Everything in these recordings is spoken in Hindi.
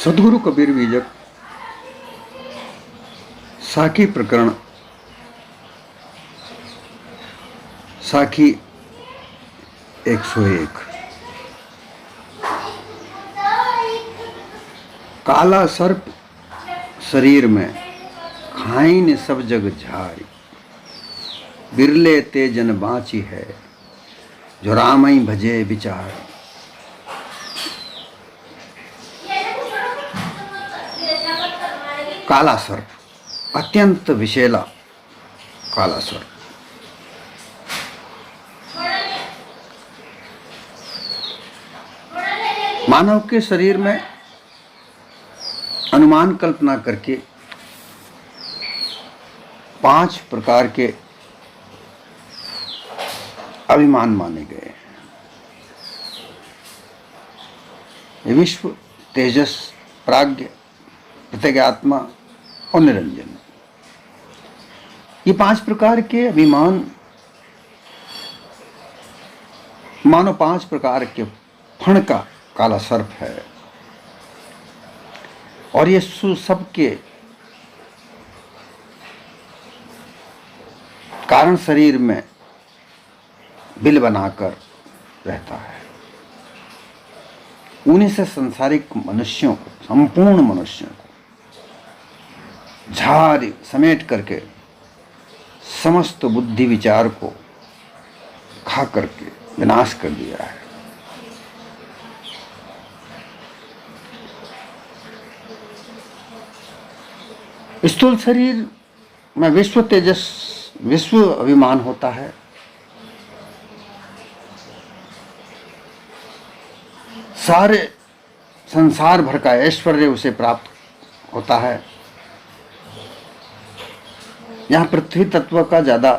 सद्गुरु कबीर बीजक साखी प्रकरण साखी 101। काला सर्प शरीर में खाई ने सब जग झारी, बिरले ते जन बाँची है जो रामई भजे विचार। काला सर्प, अत्यंत विषैला काला सर्प। मानव के शरीर में अनुमान कल्पना करके 5 प्रकार के अभिमान माने गए हैं। विश्व, तेजस, प्राज्ञ, प्रत्यगात्मा और निरंजन। ये 5 प्रकार के अभिमान मानो 5 प्रकार के फण का काला सर्प है, और ये सबके कारण शरीर में बिल बनाकर रहता है। उन्हीं से संसारिक मनुष्यों को, संपूर्ण मनुष्यों को झारी समेट करके समस्त बुद्धि विचार को खा करके विनाश कर दिया है। स्थूल शरीर में विश्व तेजस, विश्व अभिमान होता है। सारे संसार भर का ऐश्वर्य उसे प्राप्त होता है। यहाँ पृथ्वी तत्व का ज़्यादा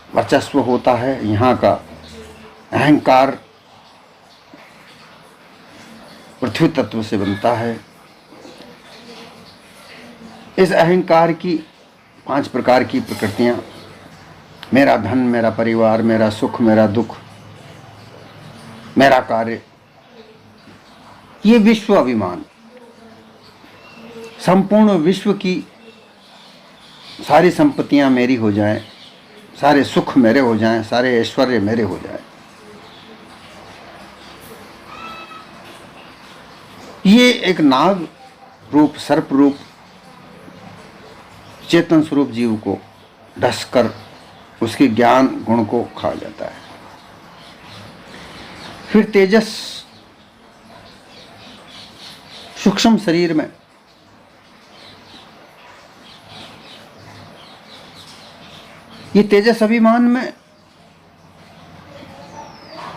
वर्चस्व होता है। यहाँ का अहंकार पृथ्वी तत्व से बनता है। इस अहंकार की 5 प्रकार की प्रकृतियाँ, मेरा धन, मेरा परिवार, मेरा सुख, मेरा दुख, मेरा कार्य, ये विश्व अभिमान, संपूर्ण विश्व की सारी संपत्तियां मेरी हो जाएं, सारे सुख मेरे हो जाएं, सारे ऐश्वर्य मेरे हो जाएं, ये एक नाग रूप, सर्प रूप, चेतन स्वरूप जीव को ढसकर उसके ज्ञान गुण को खा जाता है। फिर तेजस, सूक्ष्म शरीर में ये तेजस अभिमान में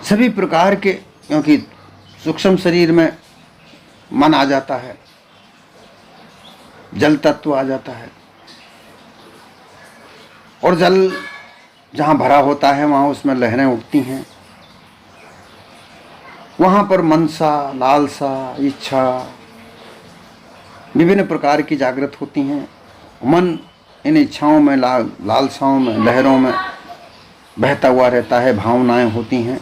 सभी प्रकार के, क्योंकि सूक्ष्म शरीर में मन आ जाता है, जल तत्व आ जाता है, और जल जहाँ भरा होता है वहाँ उसमें लहरें उठती हैं। वहाँ पर मनसा, लालसा, इच्छा विभिन्न प्रकार की जागृत होती हैं। मन इन इच्छाओं में, लालसाओं में, लहरों में बहता हुआ रहता है, भावनाएं होती हैं।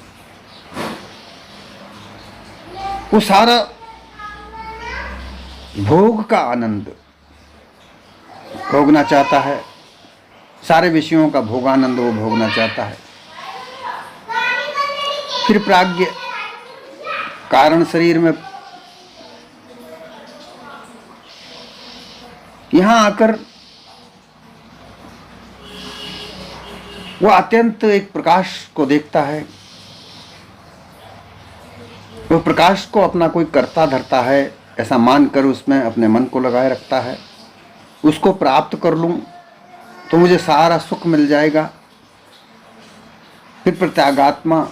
वो सारा भोग का आनंद भोगना चाहता है, सारे विषयों का भोगानंद वो भोगना चाहता है। फिर प्राज्ञ, कारण शरीर में यहां आकर वो अत्यंत एक प्रकाश को देखता है। वो प्रकाश को अपना कोई कर्ता धरता है, ऐसा मानकर उसमें अपने मन को लगाए रखता है। उसको प्राप्त कर लूं तो मुझे सारा सुख मिल जाएगा। फिर प्रत्यागात्मा,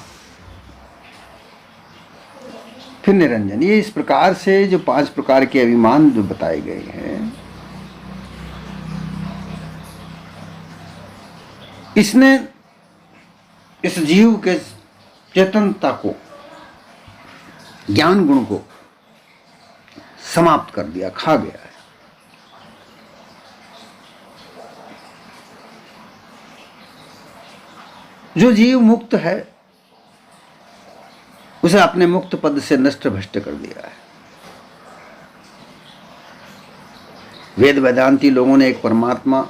फिर निरंजन। ये इस प्रकार से जो 5 प्रकार के अभिमान जो बताए गए हैं, इसने इस जीव के चेतनता को, ज्ञान गुण को समाप्त कर दिया, खा गया है। जो जीव मुक्त है उसे अपने मुक्त पद से नष्ट भ्रष्ट कर दिया है। वेद वेदांती लोगों ने एक परमात्मा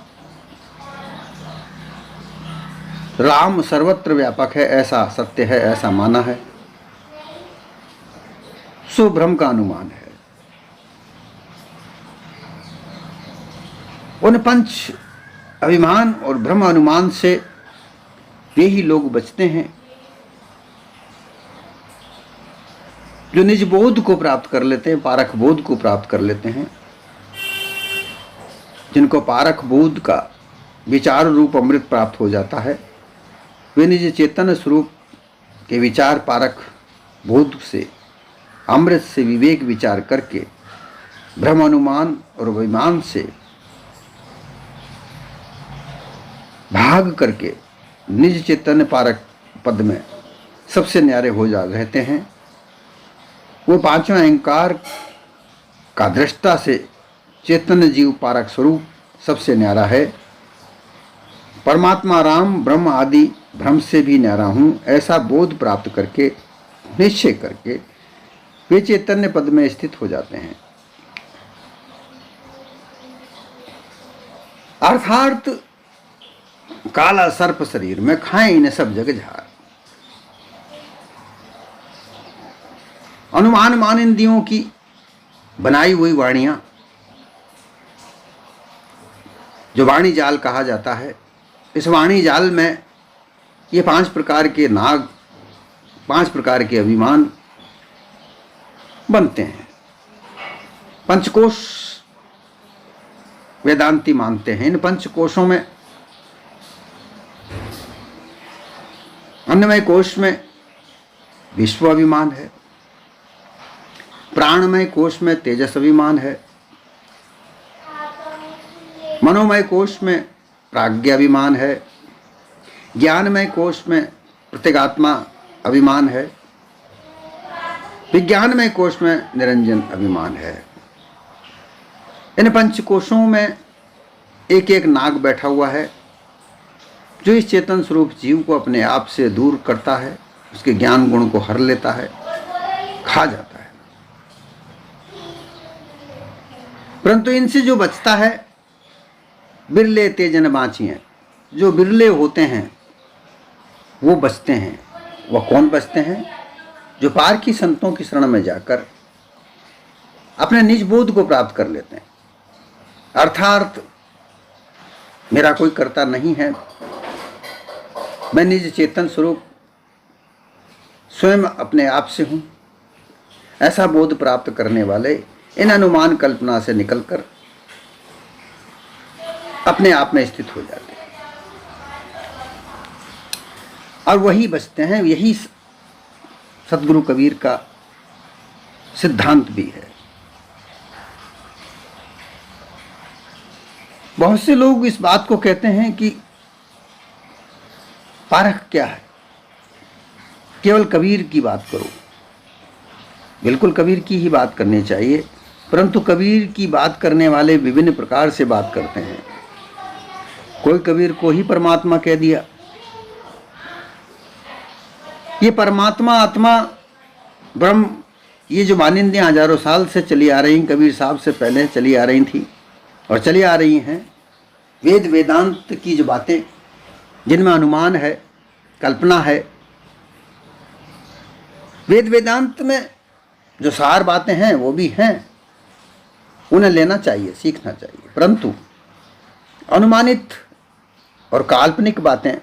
राम सर्वत्र व्यापक है, ऐसा सत्य है, ऐसा माना है, सो भ्रम का अनुमान है। उन पंच अभिमान और भ्रम अनुमान से वे ही लोग बचते हैं जो निज बोध को प्राप्त कर लेते हैं, पारख बोध को प्राप्त कर लेते हैं। जिनको पारख बोध का विचार रूप अमृत प्राप्त हो जाता है, वे निज चेतन स्वरूप के विचार पारख बोध से, अमृत से विवेक विचार करके भ्रम अनुमान और अभिमान से भाग करके निज चैतन्य पारक पद में सबसे न्यारे हो जा रहते हैं। वो पांचवें अहंकार का दृष्टा से चैतन्य जीव पारक स्वरूप सबसे न्यारा है। परमात्मा राम ब्रह्म आदि भ्रम से भी न्यारा हूँ, ऐसा बोध प्राप्त करके निश्चय करके वे चैतन्य पद में स्थित हो जाते हैं। अर्थात काला सर्प शरीर में खाए इन्हें सब जग झार। अनुमान मान इंद्रियों की बनाई हुई वाणियां, जो वाणी जाल कहा जाता है, इस वाणी जाल में ये 5 प्रकार के नाग, 5 प्रकार के अभिमान बनते हैं। पंचकोश वेदांती मानते हैं। इन पंचकोशों में अन्नमय कोश में विश्व अभिमान है, प्राणमय कोश में तेजस अभिमान है, मनोमय कोश में प्राज्ञ अभिमान है, ज्ञानमय कोश में प्रत्यगात्मा अभिमान है, विज्ञानमय कोश में निरंजन अभिमान है। इन पंचकोशों में एक एक नाग बैठा हुआ है, जो इस चेतन स्वरूप जीव को अपने आप से दूर करता है, उसके ज्ञान गुण को हर लेता है, खा जाता है। परंतु इनसे जो बचता है, बिरले तेजन बाँची हैं, जो बिरले होते हैं वो बचते हैं। वह कौन बचते हैं? जो पार की संतों की शरण में जाकर अपने निज बोध को प्राप्त कर लेते हैं। अर्थात मेरा कोई कर्ता नहीं है, मैं निज चेतन स्वरूप स्वयं अपने आप से हूँ, ऐसा बोध प्राप्त करने वाले इन अनुमान कल्पना से निकलकर अपने आप में स्थित हो जाते हैं और वही बचते हैं। यही सतगुरु कबीर का सिद्धांत भी है। बहुत से लोग इस बात को कहते हैं कि पारख क्या है, केवल कबीर की बात करो। बिल्कुल कबीर की ही बात करनी चाहिए, परंतु कबीर की बात करने वाले विभिन्न प्रकार से बात करते हैं। कोई कबीर को ही परमात्मा कह दिया। ये परमात्मा, आत्मा, ब्रह्म, ये जो मानिंदियाँ हजारों साल से चली आ रही, कबीर साहब से पहले चली आ रही थी और चली आ रही हैं। वेद वेदांत की जो बातें, जिनमें अनुमान है, कल्पना है, वेद वेदांत में जो सार बातें हैं वो भी हैं, उन्हें लेना चाहिए, सीखना चाहिए। परंतु अनुमानित और काल्पनिक बातें,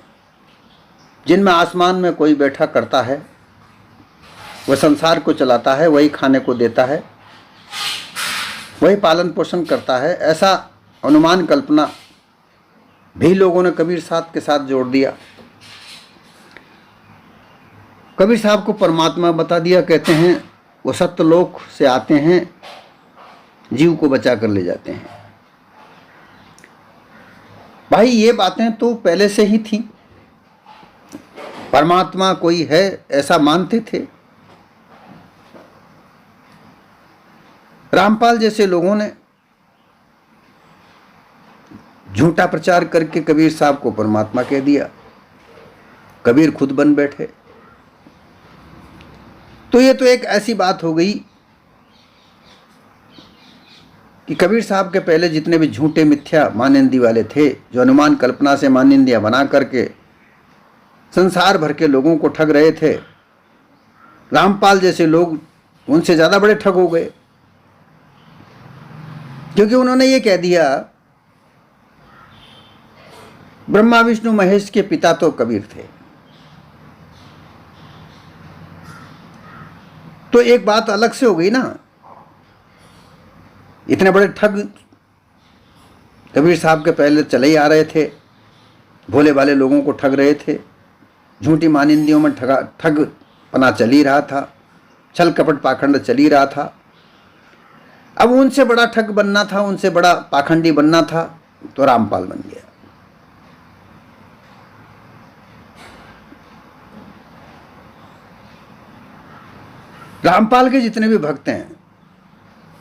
जिनमें आसमान में कोई बैठा करता है, वह संसार को चलाता है, वही खाने को देता है, वही पालन पोषण करता है, ऐसा अनुमान कल्पना भी लोगों ने कबीर साहब के साथ जोड़ दिया। कबीर साहब को परमात्मा बता दिया। कहते हैं वो सत्यलोक से आते हैं, जीव को बचा कर ले जाते हैं। भाई ये बातें तो पहले से ही थी। परमात्मा कोई है ऐसा मानते थे। रामपाल जैसे लोगों ने झूठा प्रचार करके कबीर साहब को परमात्मा कह दिया। कबीर खुद बन बैठे। तो ये तो एक ऐसी बात हो गई कि कबीर साहब के पहले जितने भी झूठे मिथ्या मानंदी वाले थे, जो अनुमान कल्पना से मानंदियां बना करके संसार भर के लोगों को ठग रहे थे, रामपाल जैसे लोग उनसे ज्यादा बड़े ठग हो गए, क्योंकि उन्होंने ये कह दिया ब्रह्मा विष्णु महेश के पिता तो कबीर थे। तो एक बात अलग से हो गई ना, इतने बड़े ठग कबीर साहब के पहले चले ही आ रहे थे, भोले भाले लोगों को ठग रहे थे, झूठी मानिंदियों में ठग पना चल ही रहा था, छल कपट पाखंड चल ही रहा था। अब उनसे बड़ा ठग बनना था, उनसे बड़ा पाखंडी बनना था, तो रामपाल बन गया। रामपाल के जितने भी भक्त हैं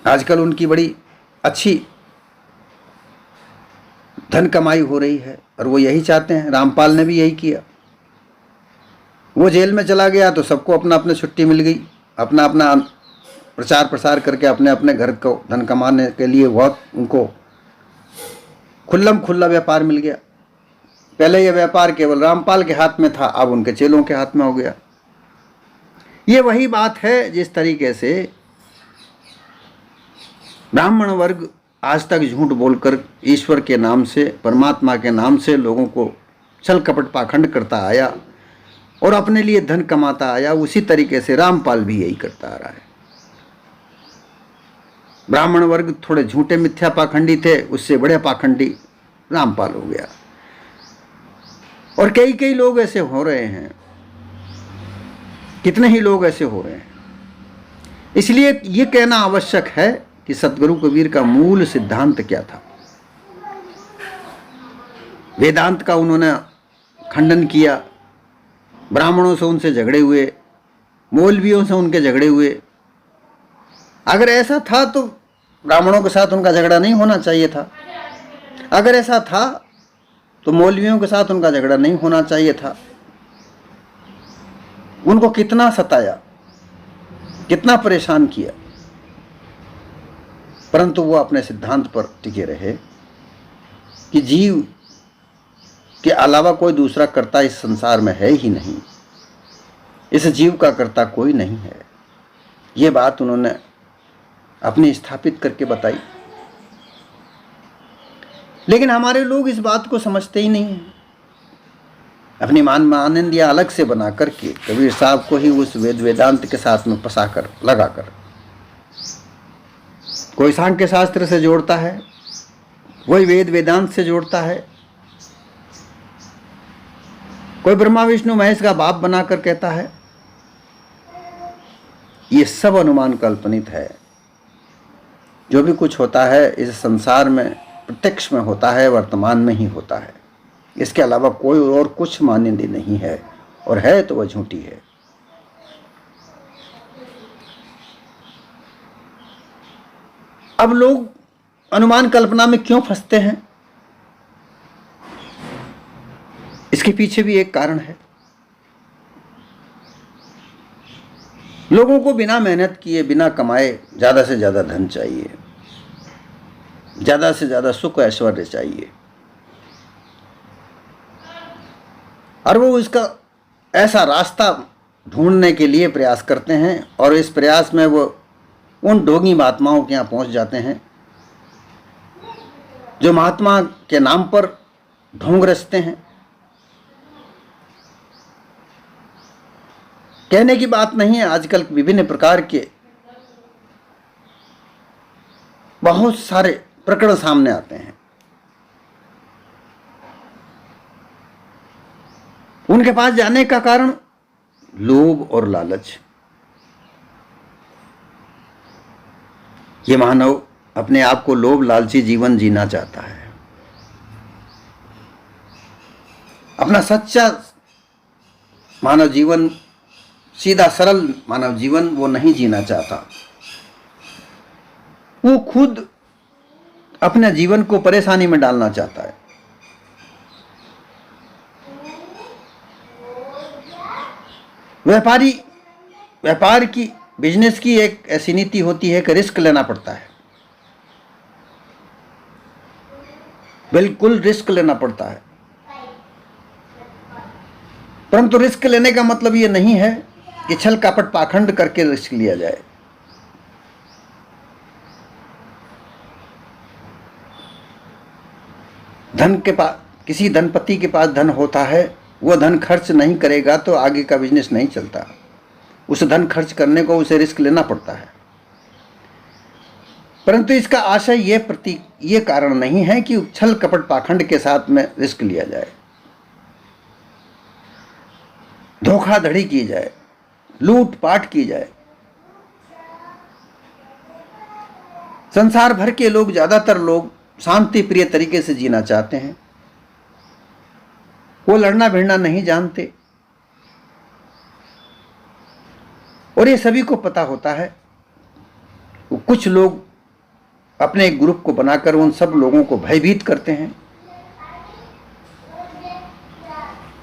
आजकल उनकी बड़ी अच्छी धन कमाई हो रही है, और वो यही चाहते हैं। रामपाल ने भी यही किया। वो जेल में चला गया तो सबको अपना अपना छुट्टी मिल गई, अपना अपना प्रचार प्रसार करके अपने अपने घर को धन कमाने के लिए बहुत उनको खुल्लम खुल्ला व्यापार मिल गया। पहले यह व्यापार केवल रामपाल के हाथ में था, अब उनके चेलों के हाथ में हो गया। ये वही बात है जिस तरीके से ब्राह्मण वर्ग आज तक झूठ बोलकर ईश्वर के नाम से, परमात्मा के नाम से लोगों को छल कपट पाखंड करता आया और अपने लिए धन कमाता आया, उसी तरीके से रामपाल भी यही करता आ रहा है। ब्राह्मण वर्ग थोड़े झूठे मिथ्या पाखंडी थे, उससे बड़े पाखंडी रामपाल हो गया। और कई कई लोग ऐसे हो रहे हैं, कितने ही लोग ऐसे हो रहे हैं। इसलिए ये कहना आवश्यक है कि सतगुरु कबीर का मूल सिद्धांत क्या था। वेदांत का उन्होंने खंडन किया, ब्राह्मणों से उनसे झगड़े हुए, मौलवियों से उनके झगड़े हुए। अगर ऐसा था तो ब्राह्मणों के साथ उनका झगड़ा नहीं होना चाहिए था। अगर ऐसा था तो मौलवियों के साथ उनका झगड़ा नहीं होना चाहिए था। उनको कितना सताया, कितना परेशान किया, परंतु वो अपने सिद्धांत पर टिके रहे कि जीव के अलावा कोई दूसरा कर्ता इस संसार में है ही नहीं, इस जीव का कर्ता कोई नहीं है। ये बात उन्होंने अपनी स्थापित करके बताई। लेकिन हमारे लोग इस बात को समझते ही नहीं हैं। अपनी मानंदियां अलग से बना करके कबीर साहब को ही उस वेदांत के साथ में फंसाकर लगाकर कोई सांख्य शास्त्र से जोड़ता है, कोई वेदांत से जोड़ता है, कोई ब्रह्मा विष्णु महेश का बाप बनाकर कहता है। ये सब अनुमान कल्पनित है। जो भी कुछ होता है इस संसार में प्रत्यक्ष में होता है, वर्तमान में ही होता है। इसके अलावा कोई और कुछ मान्यता नहीं है, और है तो वह झूठी है। अब लोग अनुमान कल्पना में क्यों फंसते हैं, इसके पीछे भी एक कारण है। लोगों को बिना मेहनत किए, बिना कमाए ज्यादा से ज्यादा धन चाहिए, ज्यादा से ज्यादा सुख ऐश्वर्य चाहिए, और वो इसका ऐसा रास्ता ढूंढने के लिए प्रयास करते हैं। और इस प्रयास में वो उन ढोंगी महात्माओं के यहाँ पहुंच जाते हैं जो महात्मा के नाम पर ढोंग रचते हैं। कहने की बात नहीं है, आजकल विभिन्न प्रकार के बहुत सारे प्रकरण सामने आते हैं। उनके पास जाने का कारण लोभ और लालच। ये मानव अपने आप को लोभ लालची जीवन जीना चाहता है। अपना सच्चा मानव जीवन, सीधा सरल मानव जीवन वो नहीं जीना चाहता। वो खुद अपने जीवन को परेशानी में डालना चाहता है। व्यापार की, बिजनेस की एक ऐसी नीति होती है कि रिस्क लेना पड़ता है। बिल्कुल रिस्क लेना पड़ता है। परंतु रिस्क लेने का मतलब ये नहीं है कि छल कपट पाखंड करके रिस्क लिया जाए। धन के पास, किसी धनपति के पास धन होता है, वह धन खर्च नहीं करेगा तो आगे का बिजनेस नहीं चलता। उस धन खर्च करने को उसे रिस्क लेना पड़ता है। परंतु इसका आशय ये कारण नहीं है कि छल कपट पाखंड के साथ में रिस्क लिया जाए, धोखाधड़ी की जाए, लूट पाट की जाए। संसार भर के लोग, ज्यादातर लोग शांति प्रिय तरीके से जीना चाहते हैं। वो लड़ना भिड़ना नहीं जानते, और ये सभी को पता होता है। कुछ लोग अपने एक ग्रुप को बनाकर उन सब लोगों को भयभीत करते हैं,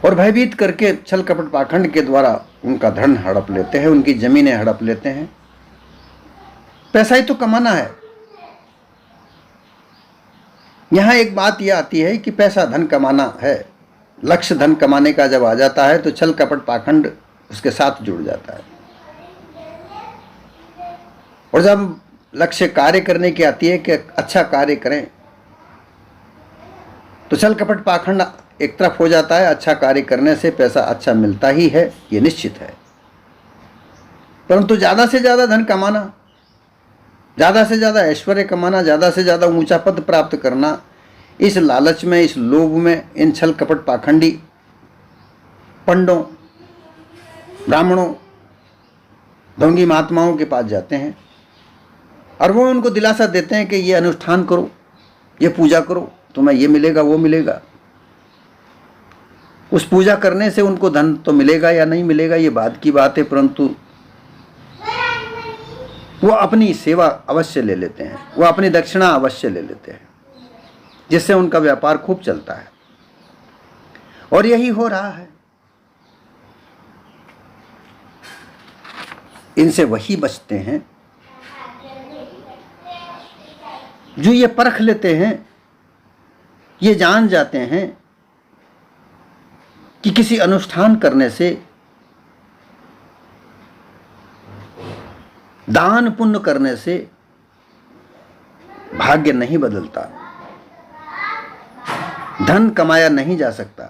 और भयभीत करके छल कपट पाखंड के द्वारा उनका धन हड़प लेते हैं, उनकी जमीनें हड़प लेते हैं। पैसा ही तो कमाना है। यहां एक बात यह आती है कि पैसा धन कमाना है, लक्ष्य धन कमाने का जब आ जाता है तो छल कपट पाखंड उसके साथ जुड़ जाता है। और जब लक्ष्य कार्य करने की आती है कि अच्छा कार्य करें, तो छल कपट पाखंड एक तरफ हो जाता है। अच्छा कार्य करने से पैसा अच्छा मिलता ही है, ये निश्चित है। परंतु ज़्यादा से ज़्यादा धन कमाना, ज़्यादा से ज़्यादा ऐश्वर्य कमाना, ज़्यादा से ज़्यादा ऊंचा पद प्राप्त करना, इस लालच में, इस लोभ में इन छल कपट पाखंडी पंडों, ब्राह्मणों, ढोंगी महात्माओं के पास जाते हैं, और वो उनको दिलासा देते हैं कि ये अनुष्ठान करो, ये पूजा करो, तुम्हें ये मिलेगा, वो मिलेगा। उस पूजा करने से उनको धन तो मिलेगा या नहीं मिलेगा ये बाद की बात है, परंतु वो अपनी सेवा अवश्य ले लेते हैं, वो अपनी दक्षिणा अवश्य ले लेते हैं, जिससे उनका व्यापार खूब चलता है। और यही हो रहा है। इनसे वही बचते हैं जो ये परख लेते हैं, ये जान जाते हैं कि किसी अनुष्ठान करने से, दान पुण्य करने से भाग्य नहीं बदलता, धन कमाया नहीं जा सकता।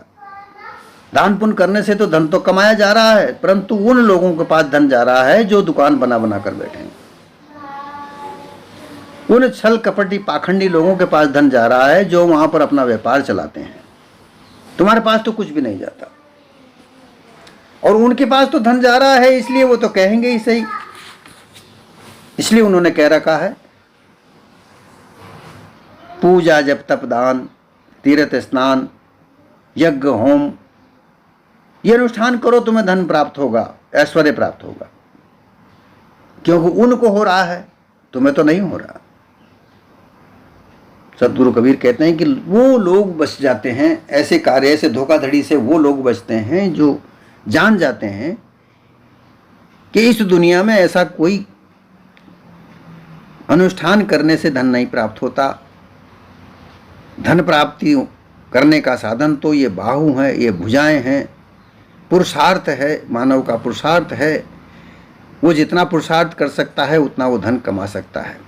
दान पुण्य करने से तो धन तो कमाया जा रहा है, परंतु उन लोगों के पास धन जा रहा है जो दुकान बना बना कर बैठे हैं। उन छल कपटी पाखंडी लोगों के पास धन जा रहा है जो वहां पर अपना व्यापार चलाते हैं। तुम्हारे पास तो कुछ भी नहीं जाता, और उनके पास तो धन जा रहा है, इसलिए वो तो कहेंगे ही सही। इसलिए उन्होंने कह रखा है, पूजा जप तप दान तीर्थ स्नान यज्ञ होम, ये अनुष्ठान करो, तुम्हें धन प्राप्त होगा, ऐश्वर्य प्राप्त होगा। क्योंकि उनको हो रहा है, तुम्हें तो नहीं हो रहा। सतगुरु कबीर कहते हैं कि वो लोग बच जाते हैं ऐसे कार्य से, धोखाधड़ी से वो लोग बचते हैं जो जान जाते हैं कि इस दुनिया में ऐसा कोई अनुष्ठान करने से धन नहीं प्राप्त होता। धन प्राप्ति करने का साधन तो ये बाहु है, ये भुजाएं हैं, पुरुषार्थ है, मानव का पुरुषार्थ है। वो जितना पुरुषार्थ कर सकता है उतना वो धन कमा सकता है।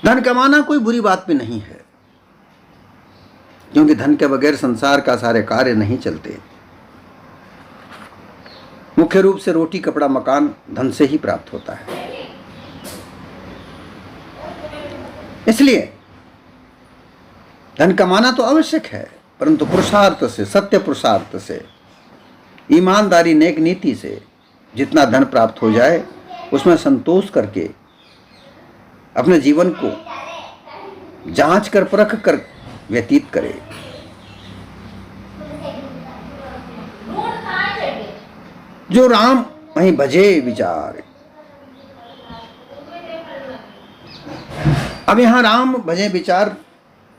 धन कमाना कोई बुरी बात भी नहीं है, क्योंकि धन के बगैर संसार का सारे कार्य नहीं चलते। मुख्य रूप से रोटी कपड़ा मकान धन से ही प्राप्त होता है। इसलिए धन कमाना तो आवश्यक है, परंतु पुरुषार्थ से, सत्य पुरुषार्थ से, ईमानदारी नेक नीति से जितना धन प्राप्त हो जाए उसमें संतोष करके अपने जीवन को जांच कर परख कर व्यतीत करे। जो राम वहीं भजे विचार। अब यहां राम भजे विचार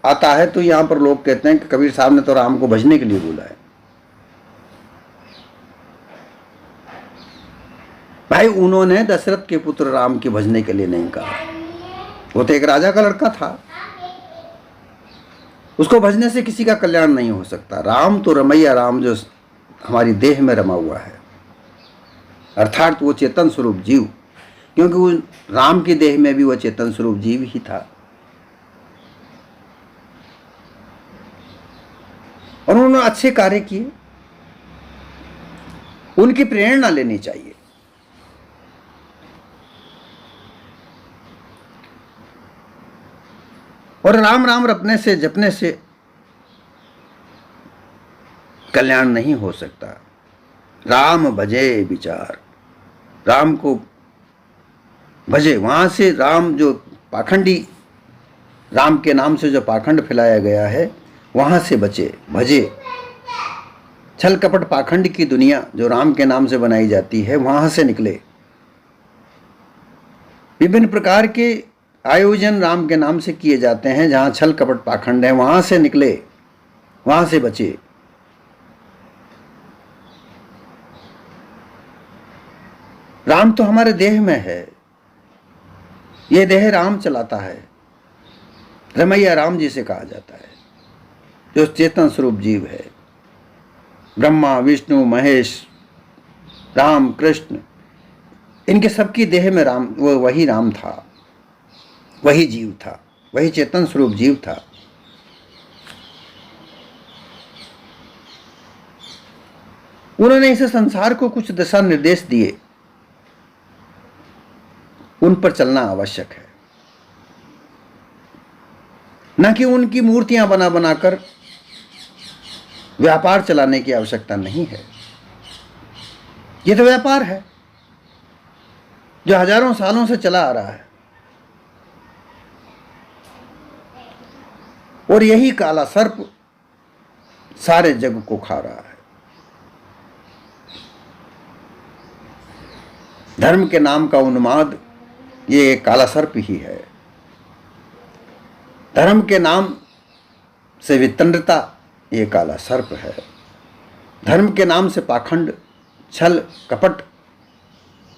आता है तो यहां पर लोग कहते हैं कि कबीर साहब ने तो राम को भजने के लिए बोला है। भाई उन्होंने दशरथ के पुत्र राम के भजने के लिए नहीं कहा। वो तो एक राजा का लड़का था, उसको भजने से किसी का कल्याण नहीं हो सकता। राम तो रमैया राम जो हमारी देह में रमा हुआ है, अर्थात वो चेतन स्वरूप जीव, क्योंकि वो राम की देह में भी वो चेतन स्वरूप जीव ही था। और उन्होंने अच्छे कार्य किए, उनकी प्रेरणा लेनी चाहिए। और राम राम रटने से जपने से कल्याण नहीं हो सकता। राम भजे विचार, राम को भजे, वहां से राम जो पाखंडी, राम के नाम से जो पाखंड फैलाया गया है वहां से बचे, भजे। छल कपट पाखंड की दुनिया जो राम के नाम से बनाई जाती है वहां से निकले। विभिन्न प्रकार के आयोजन राम के नाम से किए जाते हैं, जहां छल कपट पाखंड है वहां से निकले, वहां से बचे। राम तो हमारे देह में है, ये देह राम चलाता है। रमैया राम जी से कहा जाता है, जो चेतन स्वरूप जीव है। ब्रह्मा विष्णु महेश राम कृष्ण, इनके सबकी देह में राम, वो वही राम था, वही जीव था, वही चेतन स्वरूप जीव था। उन्होंने इस संसार को कुछ दिशा निर्देश दिए, उन पर चलना आवश्यक है, न कि उनकी मूर्तियां बना बनाकर व्यापार चलाने की आवश्यकता नहीं है। ये तो व्यापार है जो हजारों सालों से चला आ रहा है, और यही काला सर्प सारे जग को खा रहा है। धर्म के नाम का उन्माद ये काला सर्प ही है। धर्म के नाम से वितंडता ये काला सर्प है। धर्म के नाम से पाखंड छल कपट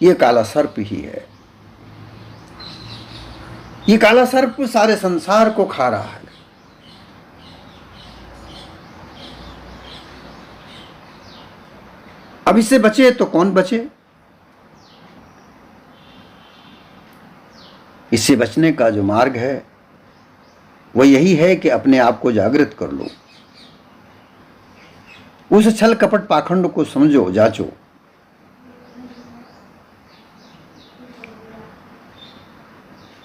ये काला सर्प ही है। ये काला सर्प सारे संसार को खा रहा है। अब इससे बचे तो कौन बचे? इससे बचने का जो मार्ग है वो यही है कि अपने आप को जागृत कर लो, उस छल कपट पाखंड को समझो, जांचो।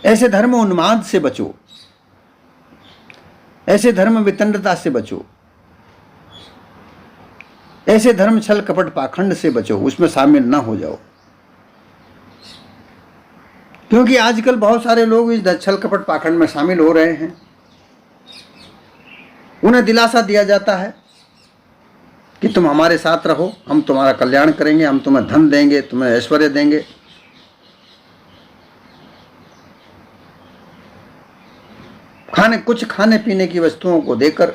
ऐसे धर्म उन्माद से बचो, ऐसे धर्म वितंडता से बचो, ऐसे धर्म छल कपट पाखंड से बचो, उसमें शामिल ना हो जाओ। क्योंकि आजकल बहुत सारे लोग इस छल कपट पाखंड में शामिल हो रहे हैं। उन्हें दिलासा दिया जाता है कि तुम हमारे साथ रहो, हम तुम्हारा कल्याण करेंगे, हम तुम्हें धन देंगे, तुम्हें ऐश्वर्य देंगे। कुछ खाने पीने की वस्तुओं को देकर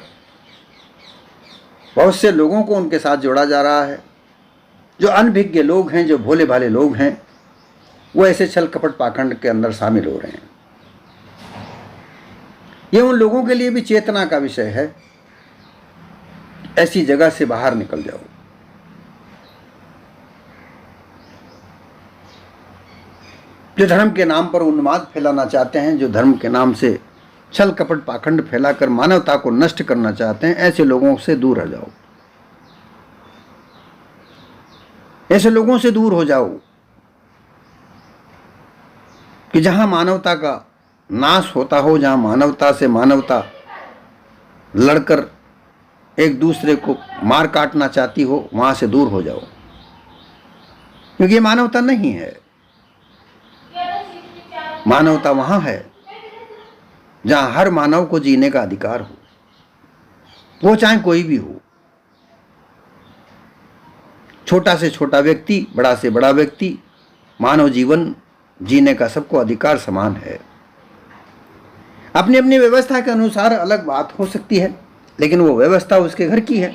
बहुत से लोगों को उनके साथ जोड़ा जा रहा है। जो अनभिज्ञ लोग हैं, जो भोले भाले लोग हैं, वो ऐसे छल कपट पाखंड के अंदर शामिल हो रहे हैं। ये उन लोगों के लिए भी चेतना का विषय है। ऐसी जगह से बाहर निकल जाओ। जो धर्म के नाम पर उन्माद फैलाना चाहते हैं, जो धर्म के नाम से छल कपट पाखंड फैलाकर मानवता को नष्ट करना चाहते हैं, ऐसे लोगों से दूर रह जाओ। ऐसे लोगों से दूर हो जाओ कि जहां मानवता का नाश होता हो, जहां मानवता से मानवता लड़कर एक दूसरे को मार काटना चाहती हो, वहां से दूर हो जाओ। क्योंकि ये मानवता नहीं है। मानवता वहां है जहां हर मानव को जीने का अधिकार हो, वो चाहे कोई भी हो। छोटा से छोटा व्यक्ति, बड़ा से बड़ा व्यक्ति, मानव जीवन जीने का सबको अधिकार समान है। अपनी अपनी व्यवस्था के अनुसार अलग बात हो सकती है, लेकिन वो व्यवस्था उसके घर की है।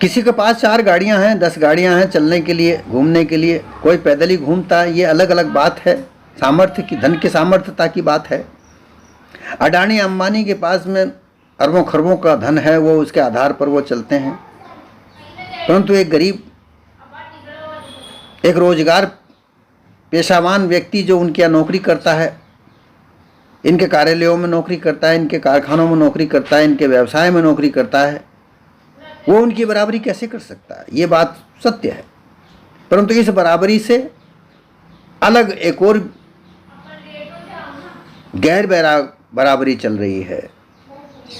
किसी के पास 4 गाड़ियां हैं, 10 गाड़ियां हैं चलने के लिए, घूमने के लिए, कोई पैदल ही घूमता है, ये अलग अलग बात है। सामर्थ्य की, धन की सामर्थ्यता की बात है। अडानी अंबानी के पास में अरबों खरबों का धन है, वो उसके आधार पर वो चलते हैं। परंतु एक गरीब, एक रोजगार पेशावान व्यक्ति जो उनके यहाँ नौकरी करता है, इनके कार्यालयों में नौकरी करता है, इनके कारखानों में नौकरी करता है, इनके व्यवसाय में नौकरी करता है, वो उनकी बराबरी कैसे कर सकता है? ये बात सत्य है। परंतु इस बराबरी से अलग एक और गैर बराबरी चल रही है।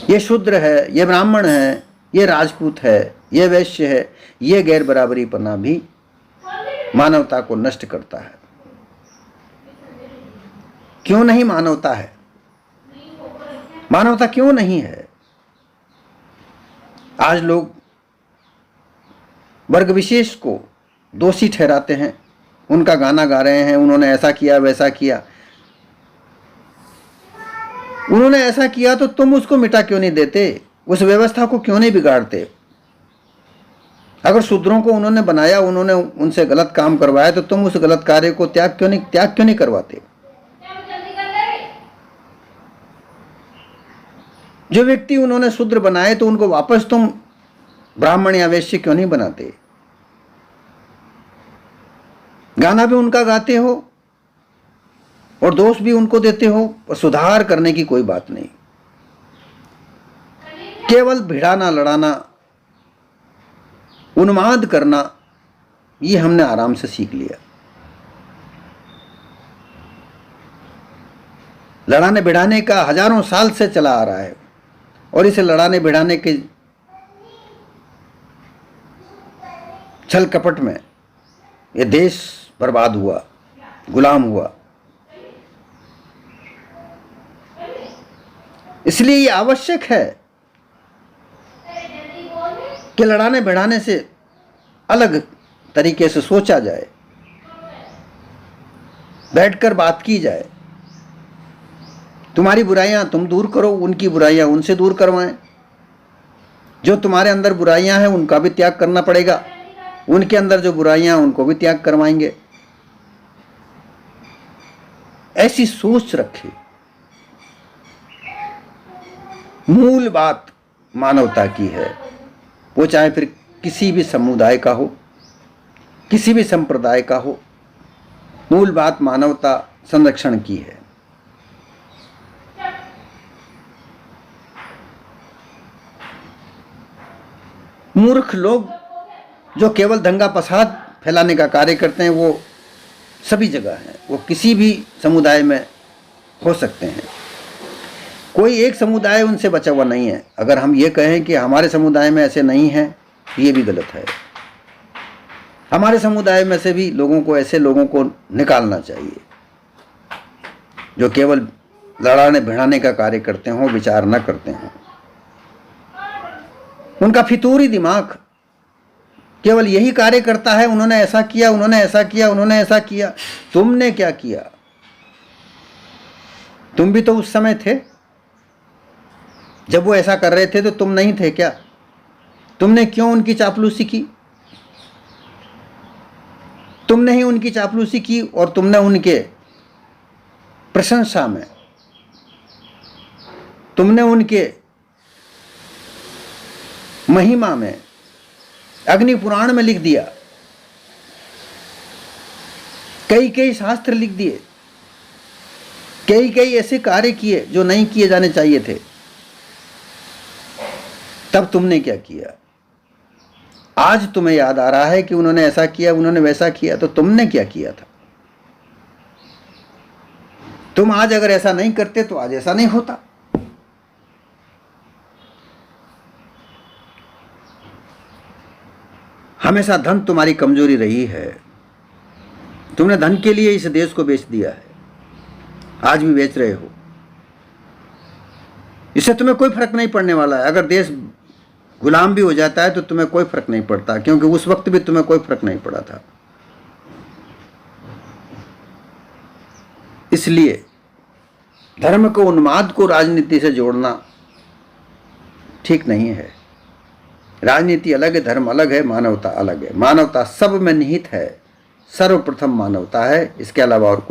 ये शूद्र है, ये ब्राह्मण है, ये राजपूत है, ये वैश्य है। ये गैर बराबरी पना भी मानवता को नष्ट करता है। क्यों नहीं मानवता है? मानवता क्यों नहीं है? आज लोग वर्ग विशेष को दोषी ठहराते हैं, उनका गाना गा रहे हैं, उन्होंने ऐसा किया वैसा किया। उन्होंने ऐसा किया तो तुम उसको मिटा क्यों नहीं देते? उस व्यवस्था को क्यों नहीं बिगाड़ते? अगर शूद्रों को उन्होंने बनाया, उन्होंने उनसे गलत काम करवाया, तो तुम उस गलत कार्य को त्याग क्यों नहीं करवाते? जो व्यक्ति उन्होंने शूद्र बनाए, तो उनको वापस तुम ब्राह्मण या वैश्य क्यों नहीं बनाते? गाना भी उनका गाते हो और दोष भी उनको देते हो, और सुधार करने की कोई बात नहीं। केवल भिड़ाना, लड़ाना, उन्माद करना, ये हमने आराम से सीख लिया। लड़ाने भिड़ाने का हजारों साल से चला आ रहा है, और इसे लड़ाने भिड़ाने के छल कपट में ये देश बर्बाद हुआ, गुलाम हुआ। इसलिए ये आवश्यक है कि लड़ाने भिड़ाने से अलग तरीके से सोचा जाए, बैठकर बात की जाए। तुम्हारी बुराइयां तुम दूर करो, उनकी बुराइयां उनसे दूर करवाएं। जो तुम्हारे अंदर बुराइयां हैं उनका भी त्याग करना पड़ेगा, उनके अंदर जो बुराइयां हैं उनको भी त्याग करवाएंगे। ऐसी सोच रखे। मूल बात मानवता की है, वो चाहे फिर किसी भी समुदाय का हो, किसी भी संप्रदाय का हो। मूल बात मानवता संरक्षण की है। मूर्ख लोग जो केवल दंगा फसाद फैलाने का कार्य करते हैं, वो सभी जगह हैं, वो किसी भी समुदाय में हो सकते हैं। कोई एक समुदाय उनसे बचा हुआ नहीं है। अगर हम ये कहें कि हमारे समुदाय में ऐसे नहीं है, ये भी गलत है। हमारे समुदाय में से भी लोगों को, ऐसे लोगों को निकालना चाहिए जो केवल लड़ाने भिड़ाने का कार्य करते हों, विचार न करते हों। उनका फितूरी दिमाग केवल यही कार्य करता है, उन्होंने ऐसा किया, उन्होंने ऐसा किया, उन्होंने ऐसा किया। तुमने क्या किया? तुम भी तो उस समय थे जब वो ऐसा कर रहे थे, तो तुम नहीं थे क्या? तुमने क्यों उनकी चापलूसी की? तुमने ही उनकी चापलूसी की, और तुमने उनके प्रशंसा में, तुमने उनके महिमा में, अग्नि पुराण में लिख दिया, कई शास्त्र लिख दिए, कई ऐसे कार्य किए जो नहीं किए जाने चाहिए थे। तब तुमने क्या किया? आज तुम्हें याद आ रहा है कि उन्होंने ऐसा किया, उन्होंने वैसा किया, तो तुमने क्या किया था? तुम आज अगर ऐसा नहीं करते तो आज ऐसा नहीं होता। हमेशा धन तुम्हारी कमजोरी रही है। तुमने धन के लिए इस देश को बेच दिया है, आज भी बेच रहे हो। इससे तुम्हें कोई फर्क नहीं पड़ने वाला है। अगर देश गुलाम भी हो जाता है तो तुम्हें कोई फर्क नहीं पड़ता, क्योंकि उस वक्त भी तुम्हें कोई फर्क नहीं पड़ा था। इसलिए धर्म को, उन्माद को राजनीति से जोड़ना ठीक नहीं है। राजनीति अलग है, धर्म अलग है, मानवता अलग है। मानवता सब में निहित है, सर्वप्रथम मानवता है, इसके अलावा और कुछ